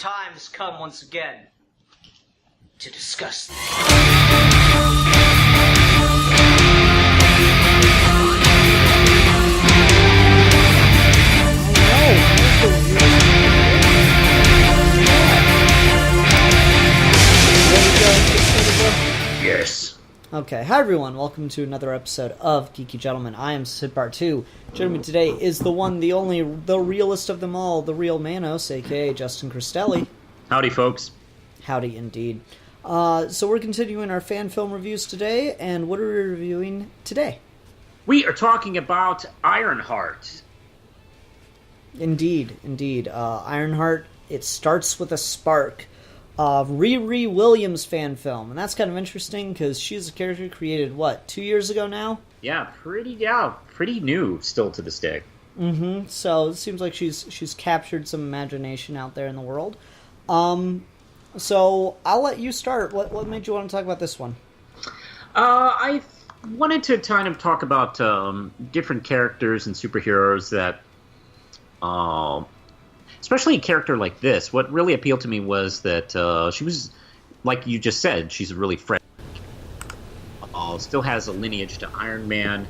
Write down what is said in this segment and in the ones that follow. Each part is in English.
time has come once again to discuss this. Yes. Okay, hi everyone, welcome to another episode of Geeky Gentlemen. I am Sid2. Joining me today is the one, the only, the realest of them all, the real Manos, aka Justin Cristelli. Howdy, folks. Howdy, indeed. So we're continuing our fan film reviews today, and what are we reviewing today? We are talking about Ironheart. Indeed. Ironheart, it starts with a spark. Riri Williams fan film, and that's kind of interesting because she's a character created 2 years ago now. Yeah, pretty new still to this day. So it seems like she's captured some imagination out there in the world. So I'll let you start. What made you want to talk about this one? I wanted to kind of talk about different characters and superheroes that, especially a character like this. What really appealed to me was that she was, like you just said, she's really fresh. Still has a lineage to Iron Man.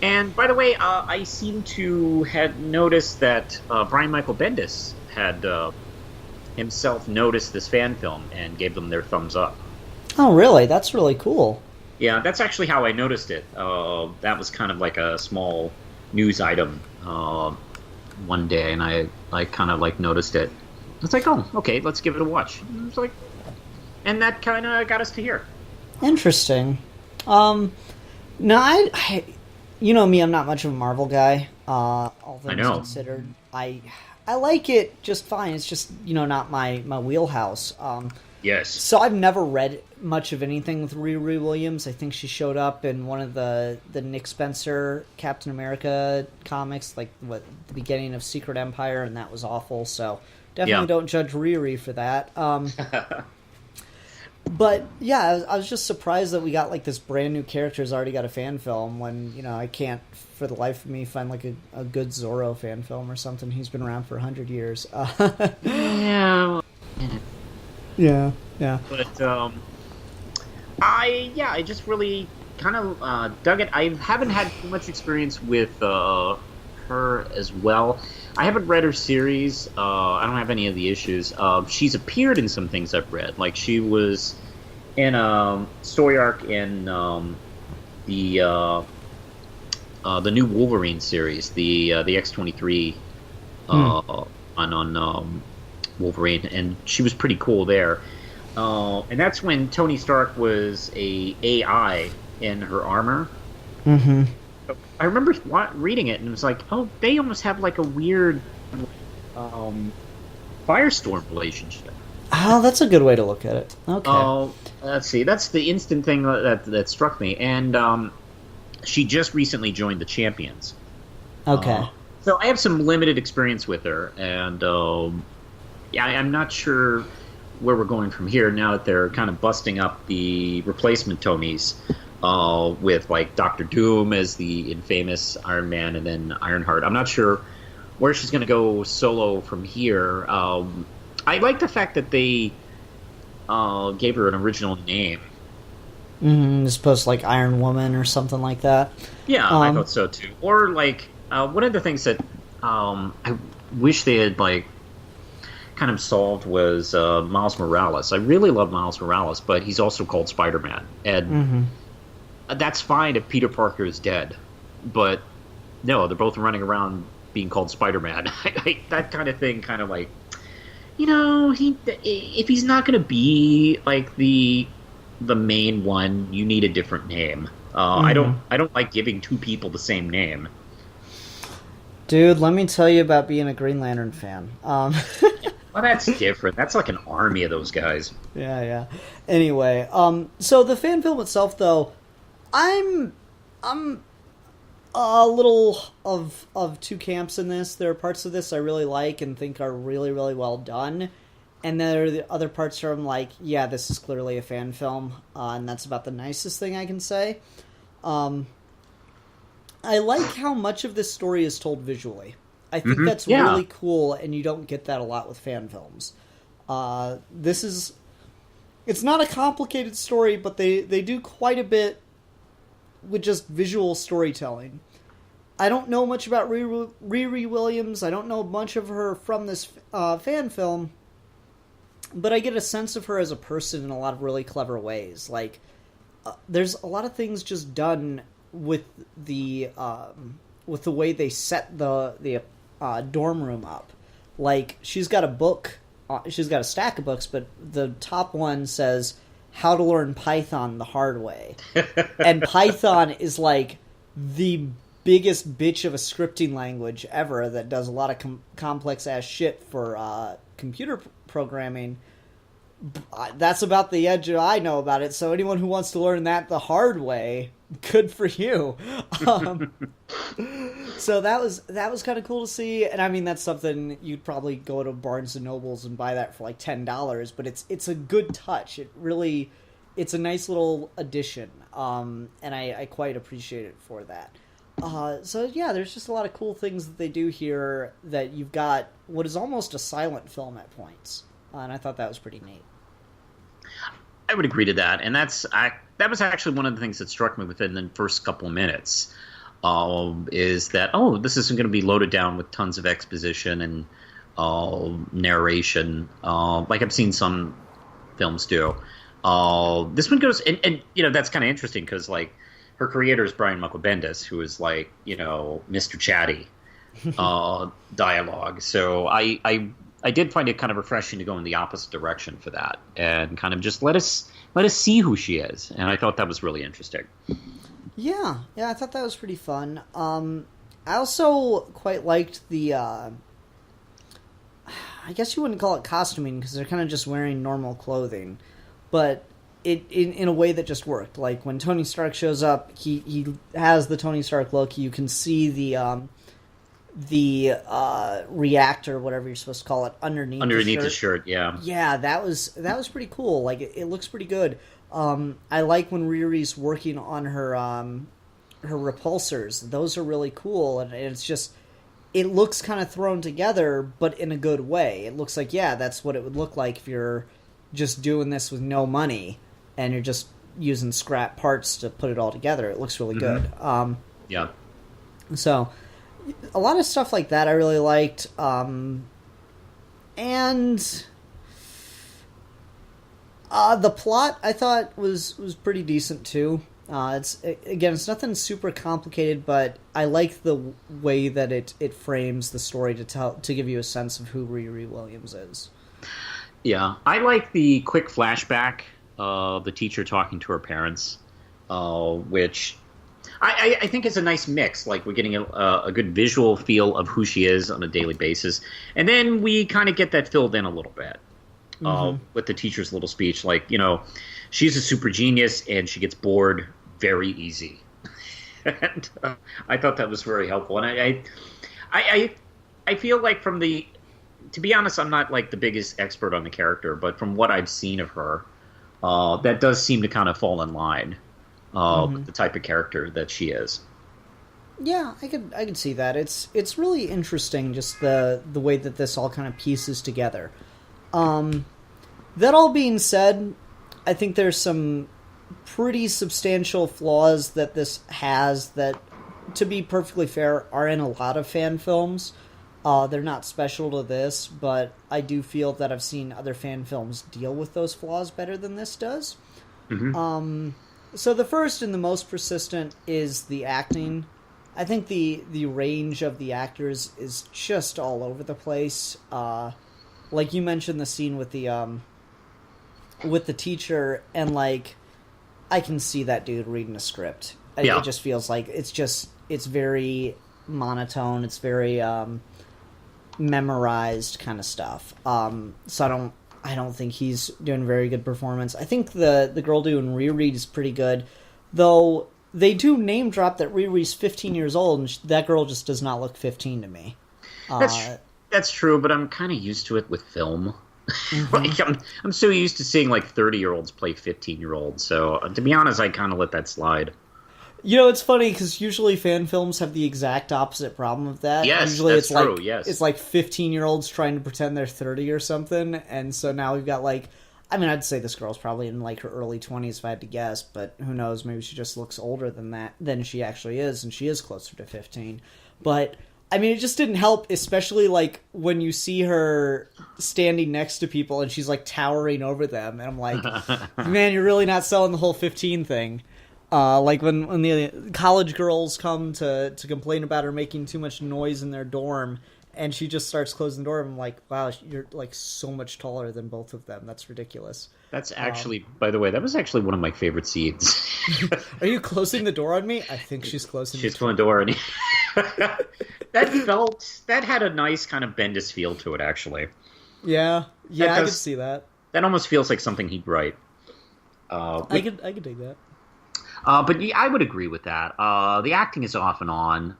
And by the way, I seem to had noticed that Brian Michael Bendis had himself noticed this fan film and gave them their thumbs up. Oh, really? That's really cool. Yeah, that's actually how I noticed it. That was kind of like a small news item one day, and I kind of like noticed it. It's like, oh, okay, let's give it a watch. It's like, and that kind of got us to here. Interesting. No, I you know me, I'm not much of a Marvel guy. All things considered, I like it just fine. It's just not my wheelhouse. Yes. So I've never read much of anything with Riri Williams. I think she showed up in one of the Nick Spencer Captain America comics, like the beginning of Secret Empire, and that was awful. So definitely don't judge Riri for that. But yeah, I was just surprised that we got like this brand new character who's already got a fan film when I can't for the life of me find like a good Zorro fan film or something. He's been around for 100 years. Yeah. But I just really kind of dug it. I haven't had too much experience with her as well. I haven't read her series. I don't have any of the issues. She's appeared in some things I've read. Like she was in a story arc in the new Wolverine series, the X-23 on Wolverine, and she was pretty cool there. And that's when Tony Stark was a AI in her armor. Mm-hmm. I remember reading it, and it was like, oh, they almost have like a weird Firestorm relationship. Oh, that's a good way to look at it. Okay. Let's see. That's the instant thing that struck me. And she just recently joined the Champions. Okay. So I have some limited experience with her, and I'm not sure where we're going from here now that they're kind of busting up the replacement Tonys. With like Doctor Doom as the infamous Iron Man, and then Ironheart. I'm not sure where she's going to go solo from here. I like the fact that they gave her an original name. As opposed to like Iron Woman or something like that. Yeah, I thought so too. Or like one of the things that I wish they had like kind of solved was Miles Morales. I really love Miles Morales, but he's also called Spider-Man, and that's fine if Peter Parker is dead, but no, they're both running around being called Spider-Man. That kind of thing, kind of like, if he's not going to be like the main one, you need a different name. I don't like giving two people the same name. Dude, let me tell you about being a Green Lantern fan. Well, that's different. That's like an army of those guys. Yeah. Anyway, so the fan film itself, though, I'm a little of two camps in this. There are parts of this I really like and think are really, really well done. And there are the other parts where I'm like, yeah, this is clearly a fan film. And that's about the nicest thing I can say. I like how much of this story is told visually. I think that's really cool, and you don't get that a lot with fan films. It's not a complicated story, but they do quite a bit with just visual storytelling. I don't know much about Riri Williams. I don't know much of her from this fan film, but I get a sense of her as a person in a lot of really clever ways. Like, there's a lot of things just done with the way they set the dorm room up. Like, she's got a book, she's got a stack of books, but the top one says "How to Learn Python the Hard Way," and Python is like the biggest bitch of a scripting language ever that does a lot of complex ass shit for computer programming. That's about the edge I know about it. So anyone who wants to learn that the hard way, good for you. So that was kind of cool to see, and I mean that's something you'd probably go to Barnes and Nobles and buy that for like $10. But it's a good touch. It's a nice little addition, and I quite appreciate it for that. So yeah, there's just a lot of cool things that they do here. That you've got what is almost a silent film at points, and I thought that was pretty neat. I would agree to that, and that was actually one of the things that struck me within the first couple of minutes. Is that this isn't going to be loaded down with tons of exposition and narration, like I've seen some films do. This one goes, and that's kind of interesting because like her creator is Brian Michael Bendis, who is like Mr. Chatty dialogue. So I did find it kind of refreshing to go in the opposite direction for that and kind of just let us see who she is, and I thought that was really interesting. Yeah, I thought that was pretty fun. I also quite liked the, I guess you wouldn't call it costuming because they're kind of just wearing normal clothing, but it in a way that just worked. Like when Tony Stark shows up, he has the Tony Stark look. You can see the reactor, whatever you're supposed to call it, underneath the shirt. Yeah, that was pretty cool. Like it looks pretty good. I like when Riri's working on her repulsors. Those are really cool, and it's just it looks kind of thrown together, but in a good way. It looks like that's what it would look like if you're just doing this with no money and you're just using scrap parts to put it all together. It looks really good. Yeah. So a lot of stuff like that I really liked, and the plot I thought was pretty decent too. It's nothing super complicated, but I like the way that it frames the story to give you a sense of who Riri Williams is. Yeah, I like the quick flashback of the teacher talking to her parents, which I think is a nice mix. Like we're getting a good visual feel of who she is on a daily basis, and then we kind of get that filled in a little bit. With the teacher's little speech, like, she's a super genius and she gets bored very easy. And I thought that was very helpful. And I feel like to be honest, I'm not like the biggest expert on the character, but from what I've seen of her, that does seem to kind of fall in line with the type of character that she is. Yeah, I could see that. It's really interesting, just the way that this all kind of pieces together. That all being said, I think there's some pretty substantial flaws that this has that, to be perfectly fair, are in a lot of fan films. They're not special to this, but I do feel that I've seen other fan films deal with those flaws better than this does. So the first and the most persistent is the acting. I think the range of the actors is just all over the place. Like you mentioned the scene with the teacher, and like I can see that dude reading a script. Yeah. It just feels like it's very monotone. It's very memorized kind of stuff. So I don't think he's doing a very good performance. I think the girl doing Riri is pretty good, though. They do name drop that Riri's 15 years old, and that girl just does not look 15 to me. That's true, but I'm kind of used to it with film. Like I'm so used to seeing like 30-year-olds play 15-year-olds. So to be honest, I kind of let that slide. You know, it's funny because usually fan films have the exact opposite problem of that. Yes, usually that's it's true, like yes. it's like 15-year-olds trying to pretend they're 30 or something, and so now we've got like, I mean, I'd say this girl's probably in like her early 20s if I had to guess, but who knows? Maybe she just looks older than she actually is, and she is closer to 15. But I mean, it just didn't help, especially like when you see her standing next to people and she's like towering over them, and I'm like, man, you're really not selling the whole 15 thing. Like when the college girls come to complain about her making too much noise in their dorm, and she just starts closing the door, I'm like, wow, you're like so much taller than both of them. That's ridiculous. That's actually, by the way, that was actually one of my favorite scenes. Are you closing the door on me? I think she's closing the door. And that had a nice kind of Bendis feel to it, actually. Yeah, I could see that. That almost feels like something he'd write. I could dig that. But yeah, I would agree with that. The acting is off and on.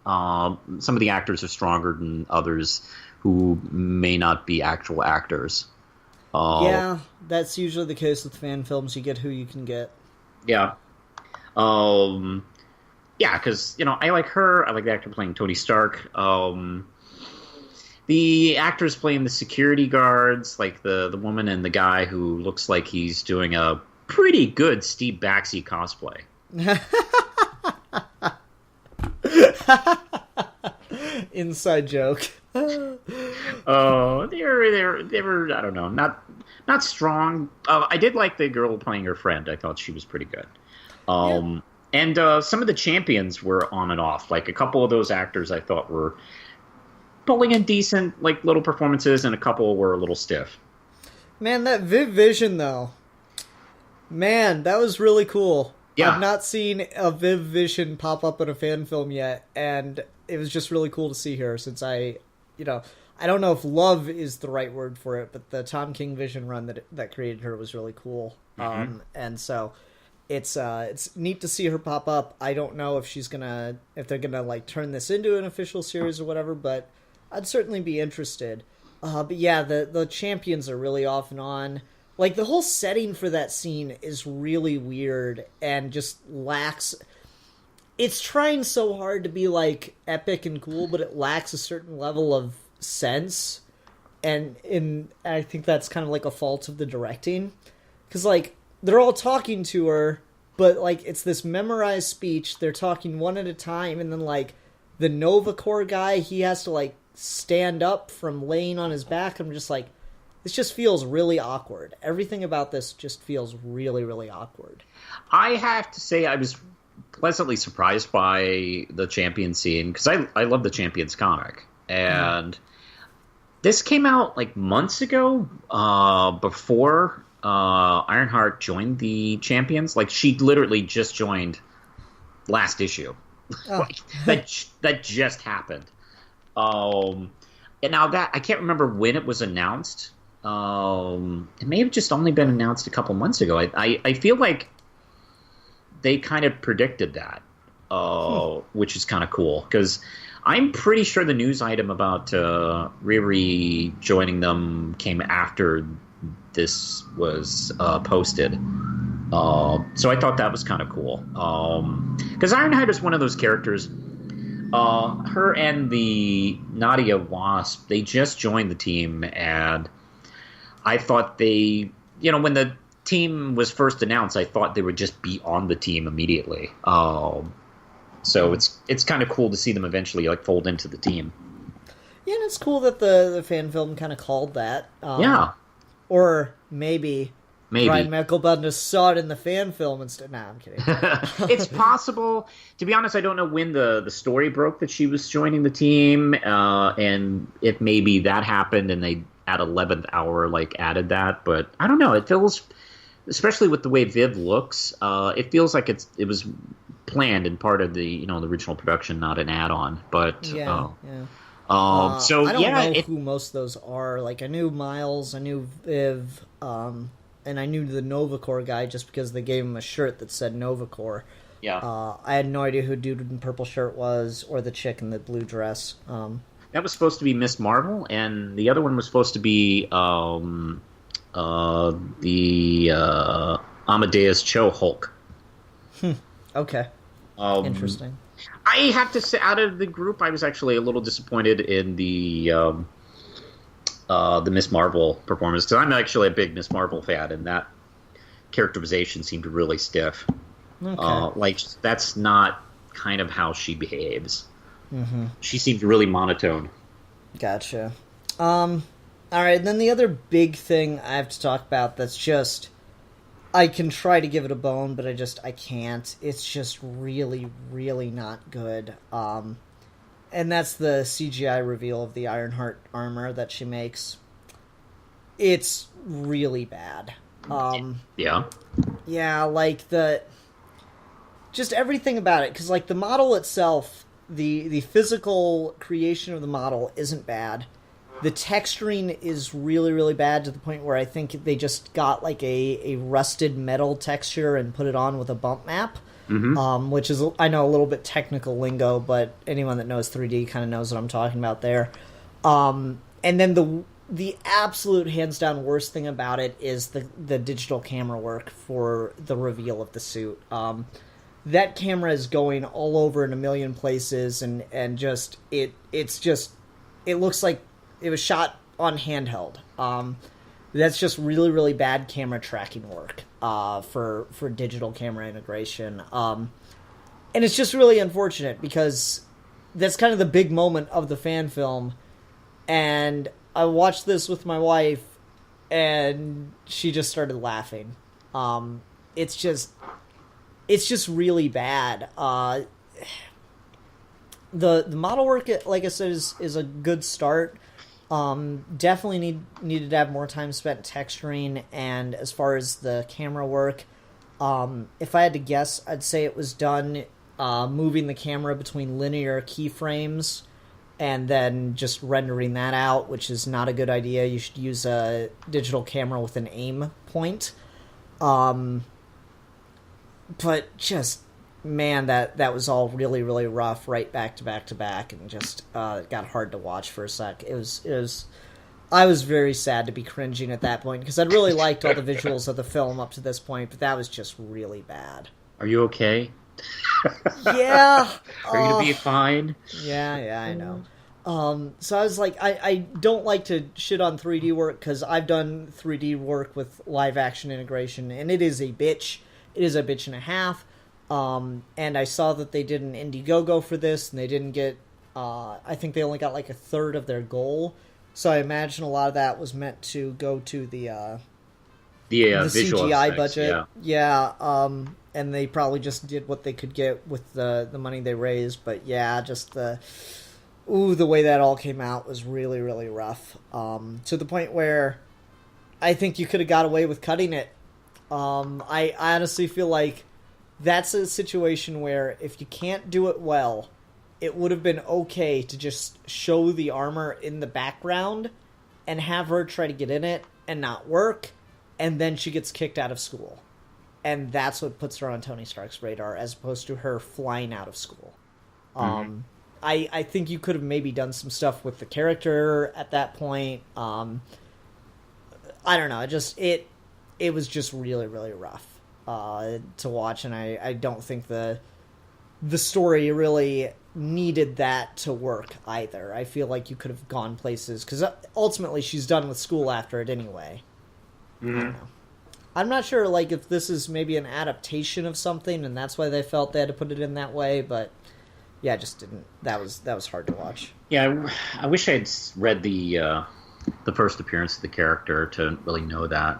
Some of the actors are stronger than others who may not be actual actors. Yeah, that's usually the case with fan films. You get who you can get. Yeah. Yeah, because, I like her. I like the actor playing Tony Stark. The actors playing the security guards, like the woman and the guy who looks like he's doing a pretty good Steve Baxi cosplay. Inside joke. Oh, they were I don't know, not strong. I did like the girl playing her friend. I thought she was pretty good. And some of the champions were on and off. Like a couple of those actors I thought were pulling in decent like little performances, and a couple were a little stiff. Man, that Viv Vision though. Man, that was really cool. Yeah. I've not seen a Viv Vision pop up in a fan film yet, and it was just really cool to see her since I don't know if love is the right word for it, but the Tom King Vision run that created her was really cool. Mm-hmm. And so it's neat to see her pop up. I don't know if they're gonna like turn this into an official series or whatever, but I'd certainly be interested. But yeah, the champions are really off and on. Like, the whole setting for that scene is really weird and just lacks... It's trying so hard to be, like, epic and cool, but it lacks a certain level of sense. And I think that's kind of, like, a fault of the directing. Because, like, they're all talking to her, but, like, it's this memorized speech. They're talking one at a time, and then, like, the Nova Corps guy, he has to, like, stand up from laying on his back. I'm just like... This just feels really awkward. Everything about this just feels really, really awkward. I have to say I was pleasantly surprised by the Champions scene, because I love the Champions comic. And this came out like months ago, before Ironheart joined the Champions. Like, she literally just joined last issue. Oh. that just happened. And now that I can't remember when it was announced. It may have just only been announced a couple months ago. I feel like they kind of predicted that, which is kind of cool, because I'm pretty sure the news item about Riri joining them came after this was posted. So I thought that was kind of cool, because Ironheart is one of those characters. Her and the Nadia Wasp, they just joined the team, and I thought when the team was first announced, I thought they would just be on the team immediately. So it's kind of cool to see them eventually like fold into the team. Yeah, and it's cool that the fan film kind of called that. Yeah. Or maybe Brian Michael Bendis saw it in the fan film instead. Nah, I'm kidding. It's possible. To be honest, I don't know when the story broke that she was joining the team, and if maybe that happened and they at 11th hour like added that. But I don't know. It feels, especially with the way Viv looks, it feels like it was planned and part of the the original production, not an add-on. But so I don't know who most of those are. Like, I knew Miles, I knew Viv, and I knew the Nova Corps guy just because they gave him a shirt that said Nova Corps. Yeah. I had no idea who dude in purple shirt was, or the chick in the blue dress. That was supposed to be Miss Marvel, and the other one was supposed to be the Amadeus Cho Hulk. Okay. Interesting. I have to say, out of the group, I was actually a little disappointed in the Miss Marvel performance, because I'm actually a big Miss Marvel fan, and that characterization seemed really stiff. Okay. Like, that's not kind of how she behaves. Mm-hmm. She seemed really monotone. Gotcha. All right, then the other big thing I have to talk about that's just... I can try to give it a bone, but I can't. It's just really, really not good. And that's the CGI reveal of the Ironheart armor that she makes. It's really bad. Yeah. Yeah, like just everything about it, because like the model itself, the physical creation of the model isn't bad. The texturing is really, really bad, to the point where I think they just got like a rusted metal texture and put it on with a bump map, which is, I know, a little bit technical lingo, but anyone that knows 3D kind of knows what I'm talking about there. And then the absolute hands down worst thing about it is the digital camera work for the reveal of the suit. That camera is going all over in a million places, and just it looks like it was shot on handheld. That's just really, really bad camera tracking work for digital camera integration. And it's just really unfortunate, because that's kind of the big moment of the fan film. And I watched this with my wife, and she just started laughing. It's just really bad. The model work, like I said, is a good start. Definitely needed to have more time spent texturing, and as far as the camera work, if I had to guess, I'd say it was done moving the camera between linear keyframes and then just rendering that out, which is not a good idea. You should use a digital camera with an aim point. But just, man, that was all really, really rough, right back to back to back, and just it got hard to watch for a sec. It was I was very sad to be cringing at that point, because I'd really liked all the visuals of the film up to this point, but that was just really bad. Are you okay? Yeah. Are you gonna be fine? Yeah, I know. So I was like, I don't like to shit on 3D work, because I've done 3D work with live action integration, and it is a bitch. It is a bitch and a half. And I saw that they did an Indiegogo for this, and they didn't get, I think they only got like a third of their goal. So I imagine a lot of that was meant to go to the visual CGI effects, budget. Yeah. And they probably just did what they could get with the money they raised. But yeah, just the way that all came out was really, really rough. To the point where I think you could have got away with cutting it. I honestly feel like that's a situation where if you can't do it well, it would have been okay to just show the armor in the background and have her try to get in it and not work, and then she gets kicked out of school. And that's what puts her on Tony Stark's radar, as opposed to her flying out of school. I think you could have maybe done some stuff with the character at that point. I don't know. It was just really, really rough to watch, and I don't think the story really needed that to work either. I feel like you could have gone places, because ultimately she's done with school after it anyway. I don't know. I'm not sure, like, if this is maybe an adaptation of something, and that's why they felt they had to put it in that way, but yeah, I just didn't. That was hard to watch. Yeah, I wish I'd read the first appearance of the character to really know that.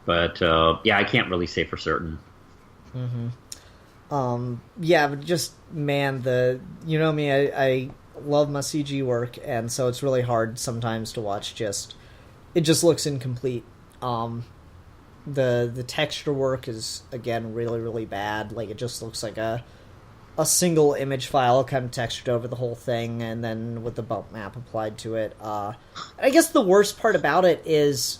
But yeah, I can't really say for certain. Yeah, but just, man, you know me, I love my CG work, and so it's really hard sometimes to watch. It just looks incomplete. The texture work is, again, really, really bad. Like, it just looks like a single image file kind of textured over the whole thing, and then with the bump map applied to it. I guess the worst part about it is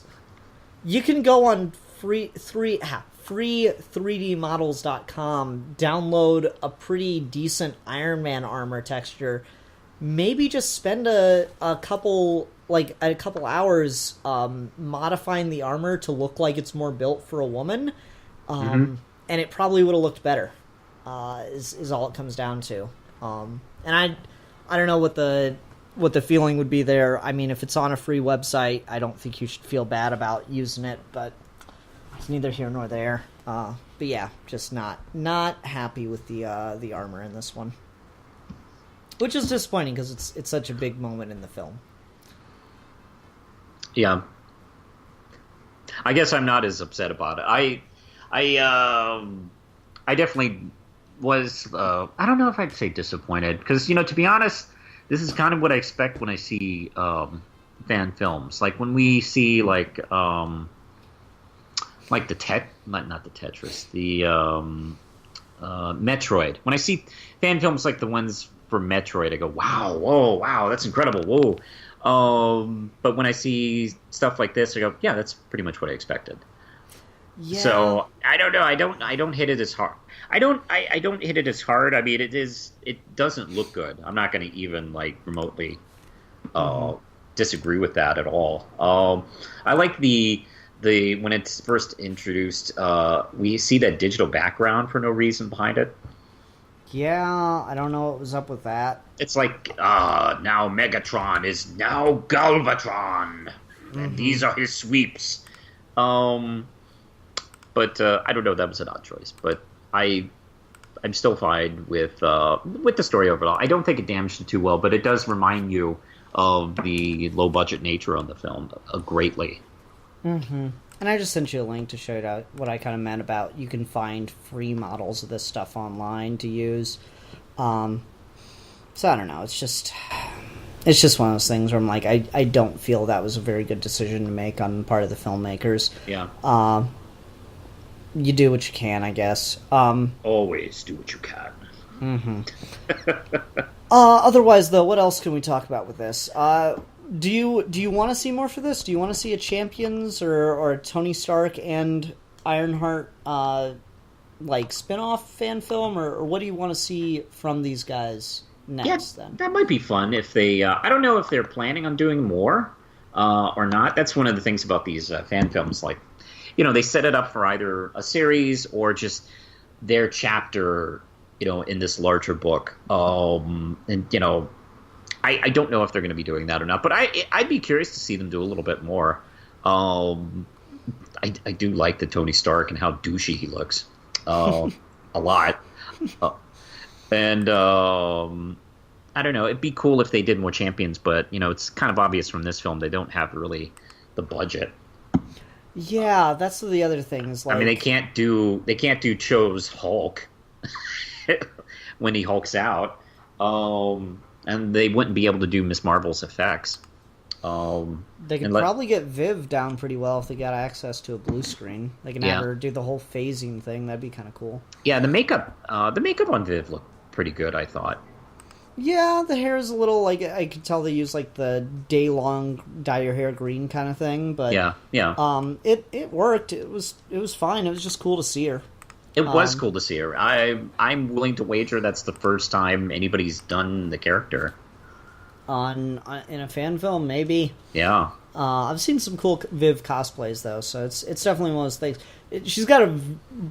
you can go on free3dmodels.com, download a pretty decent Iron Man armor texture, maybe just spend a couple hours modifying the armor to look like it's more built for a woman, and it probably would have looked better. is all it comes down to. And I don't know what the feeling would be there. I mean, if it's on a free website, I don't think you should feel bad about using it, but it's neither here nor there. But yeah, just not happy with the armor in this one, which is disappointing because it's such a big moment in the film. Yeah, I guess I'm not as upset about it. I definitely was. I don't know if I'd say disappointed because to be honest, this is kind of what I expect when I see fan films. Like when we see like the not the Tetris, the Metroid. When I see fan films like the ones for Metroid, I go, wow, whoa, wow, that's incredible, whoa. But when I see stuff like this, I go, yeah, that's pretty much what I expected. Yeah. So I don't know. I don't hit it as hard. I don't hit it as hard. I mean, it doesn't look good. I'm not going to even like remotely disagree with that at all. I like the when it's first introduced, we see that digital background for no reason behind it. Yeah, I don't know what was up with that. It's like, now Megatron is now Galvatron. And these are his sweeps. But I don't know, that was an odd choice. But I'm still fine with the story overall. I don't think it damaged it too well, but it does remind you of the low-budget nature of the film greatly. Mm-hmm. And I just sent you a link to show you what I kind of meant about you can find free models of this stuff online to use. So I don't know. It's just one of those things where I'm like, I don't feel that was a very good decision to make on the part of the filmmakers. Yeah. You do what you can, I guess. Always do what you can. Mm-hmm. Otherwise, though, what else can we talk about with this? Do you want to see more for this? Do you want to see a Champions or a Tony Stark and Ironheart like spin-off fan film, or what do you want to see from these guys next? Yeah, then that might be fun if they. I don't know if they're planning on doing more or not. That's one of the things about these fan films. Like, they set it up for either a series or just their chapter, in this larger book. And I don't know if they're going to be doing that or not, but I'd be curious to see them do a little bit more. I do like the Tony Stark and how douchey he looks a lot. And I don't know. It'd be cool if they did more Champions, but it's kind of obvious from this film they don't have really the budget. Yeah, that's the other thing. Is like, I mean, they can't do Cho's Hulk when he hulks out. And they wouldn't be able to do Miss Marvel's effects. They could probably get Viv down pretty well if they got access to a blue screen. They can have her do the whole phasing thing. That'd be kind of cool. Yeah, the makeup on Viv looked pretty good, I thought. Yeah, the hair is a little like I could tell they used like the day-long dye your hair green kind of thing. But yeah. It worked. It was fine. It was just cool to see her. It was cool to see her. I'm willing to wager that's the first time anybody's done the character. In a fan film, maybe. Yeah. I've seen some cool Viv cosplays though, so it's definitely one of those things. She's got a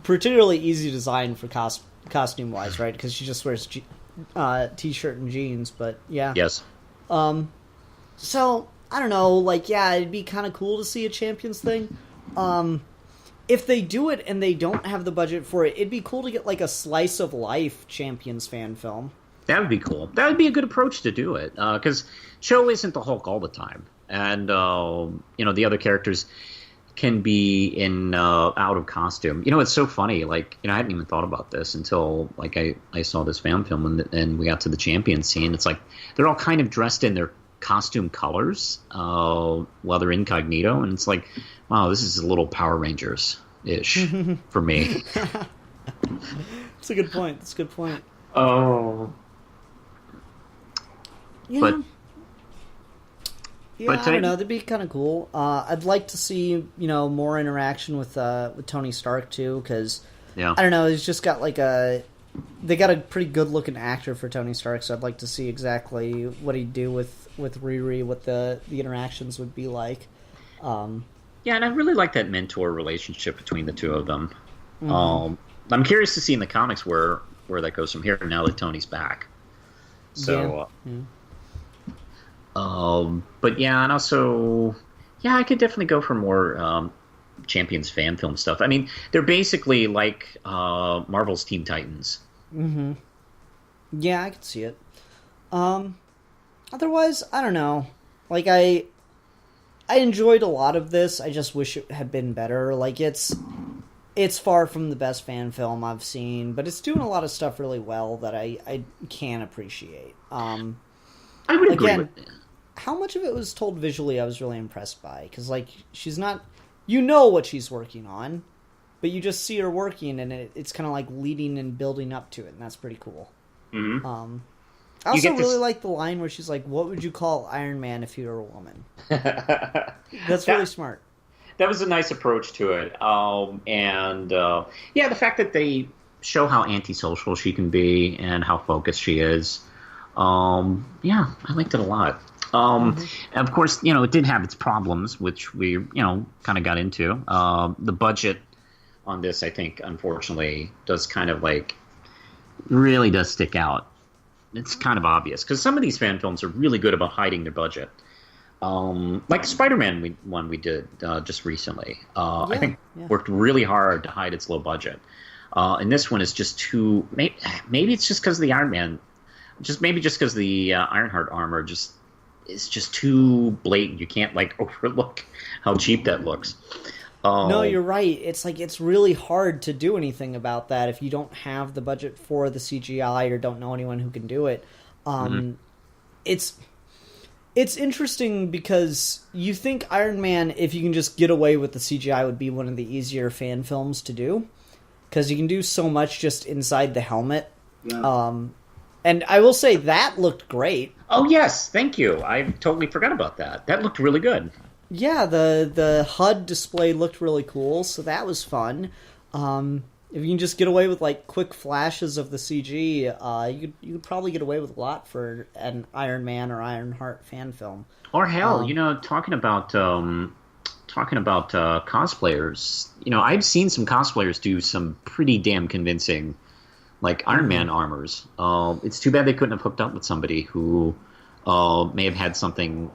particularly easy design for costume wise, right? Because she just wears t-shirt and jeans. But yeah. Yes. So I don't know. Like, yeah, it'd be kind of cool to see a Champions thing. If they do it and they don't have the budget for it, it'd be cool to get like a slice of life Champions fan film. That would be cool. That would be a good approach to do it, because Cho isn't the Hulk all the time, and the other characters can be in out of costume. It's so funny. Like, I hadn't even thought about this until like I saw this fan film and we got to the Champions scene. It's like they're all kind of dressed in their costume colors while they're incognito, and it's like, wow, this is a little Power Rangers-ish for me. That's a good point. Oh. Yeah. But I don't know. That'd be kind of cool. I'd like to see more interaction with Tony Stark too, because I don't know. He's just got like they got a pretty good looking actor for Tony Stark, so I'd like to see exactly what he'd do with Riri, what the interactions would be like. Yeah, and I really like that mentor relationship between the two of them. Mm-hmm. I'm curious to see in the comics where where that goes from here now that Tony's back. So, but yeah, and also, yeah, I could definitely go for more Champions fan film stuff. I mean, they're basically like Marvel's Teen Titans. Mm-hmm. Yeah, I could see it. Otherwise, I don't know. Like, I enjoyed a lot of this. I just wish it had been better. Like, it's far from the best fan film I've seen, but it's doing a lot of stuff really well that I can appreciate. I would agree with that. How much of it was told visually I was really impressed by. Because, like, she's not... You know what she's working on, but you just see her working, and it's kind of like leading and building up to it, and that's pretty cool. Mm-hmm. I also really like the line where she's like, "What would you call Iron Man if you were a woman?" That's really smart. That was a nice approach to it. Yeah, the fact that they show how antisocial she can be and how focused she is. Yeah, I liked it a lot. Of course, it did have its problems, which we, kind of got into. The budget on this, I think, unfortunately, does kind of really does stick out. It's kind of obvious because some of these fan films are really good about hiding their budget. Like the Spider-Man one we did just recently, I think worked really hard to hide its low budget. And this one is just too. Maybe it's just because the Iron Man, maybe just because the Ironheart armor is just too blatant. You can't overlook how cheap that looks. No, you're right. It's really hard to do anything about that if you don't have the budget for the CGI or don't know anyone who can do it. It's interesting because you think Iron Man, if you can just get away with the CGI, would be one of the easier fan films to do because you can do so much just inside the helmet. Yeah. And I will say that looked great. Oh yes, thank you. I totally forgot about that. That looked really good. Yeah, the HUD display looked really cool, so that was fun. If you can just get away with quick flashes of the CG, you could probably get away with a lot for an Iron Man or Ironheart fan film. Or hell, talking about cosplayers. I've seen some cosplayers do some pretty damn convincing, Iron Man armors. It's too bad they couldn't have hooked up with somebody who may have had something,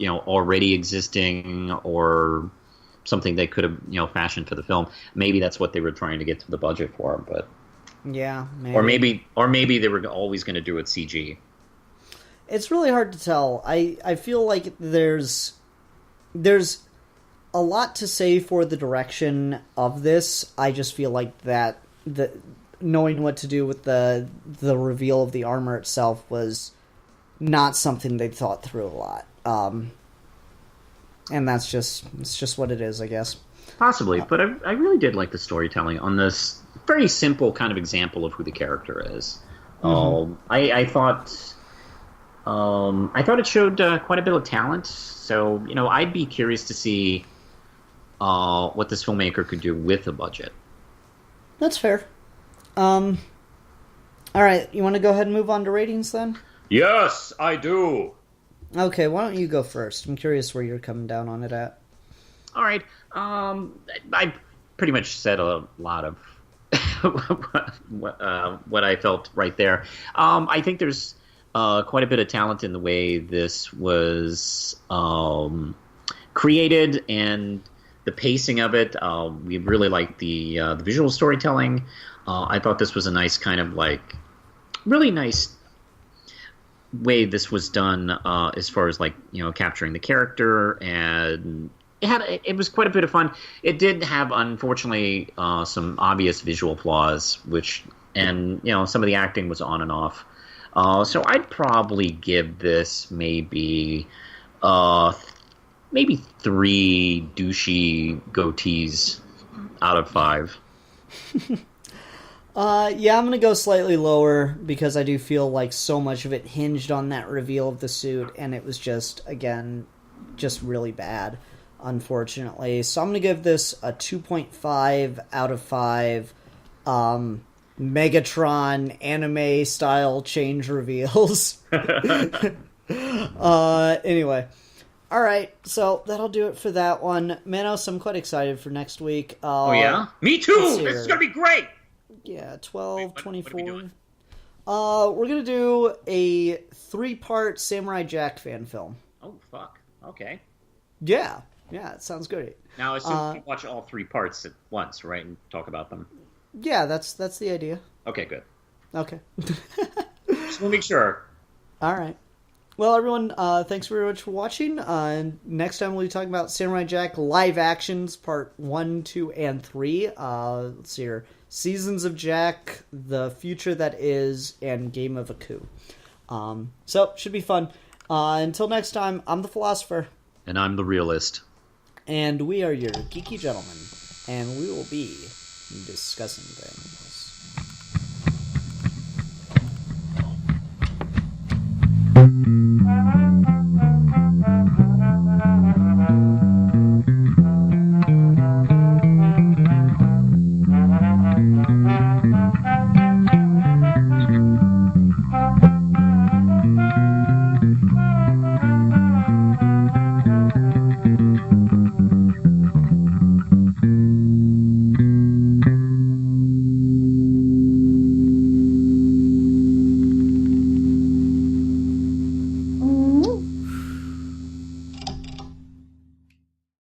already existing or something they could have, fashioned for the film. Maybe that's what they were trying to get to the budget for, but yeah, maybe. Or maybe they were always going to do it CG. It's really hard to tell. I feel like there's a lot to say for the direction of this. I just feel like that knowing what to do with the reveal of the armor itself was not something they thought through a lot. And it's just what it is, I guess. Possibly, but I really did like the storytelling on this very simple kind of example of who the character is. I thought it showed quite a bit of talent. So I'd be curious to see what this filmmaker could do with a budget. That's fair. All right, you want to go ahead and move on to ratings then? Yes, I do. Okay, why don't you go first? I'm curious where you're coming down on it at. All right. I pretty much said a lot of what I felt right there. I think there's quite a bit of talent in the way this was created and the pacing of it. We really liked the visual storytelling. I thought this was a nice kind of really nice way this was done as far as capturing the character, and it was quite a bit of fun. It did have, unfortunately, some obvious visual flaws, and some of the acting was on and off. So I'd probably give this maybe 3 douchey goatees out of 5. Yeah, I'm going to go slightly lower because I do feel like so much of it hinged on that reveal of the suit, and it was just really bad, unfortunately. So I'm going to give this a 2.5 out of 5 Megatron anime-style change reveals. Anyway. Alright, so that'll do it for that one. Manos, I'm quite excited for next week. Oh, yeah? Me too! This is going to be great! Yeah, 12, What are 24. we doing? We're going to do a 3-part Samurai Jack fan film. Oh, fuck. Okay. Yeah, it sounds great. Now, I assume we watch all 3 parts at once, right, and talk about them. Yeah, that's the idea. Okay, good. Okay. Just want to make sure. All right. Well, everyone, thanks very much for watching. Next time we'll be talking about Samurai Jack live actions, part 1, 2, and 3. Let's see here. Seasons of Jack, The Future That Is, and Game of a Coup. So, should be fun. Until next time, I'm the Philosopher. And I'm the Realist. And we are your geeky gentlemen. And we will be discussing things.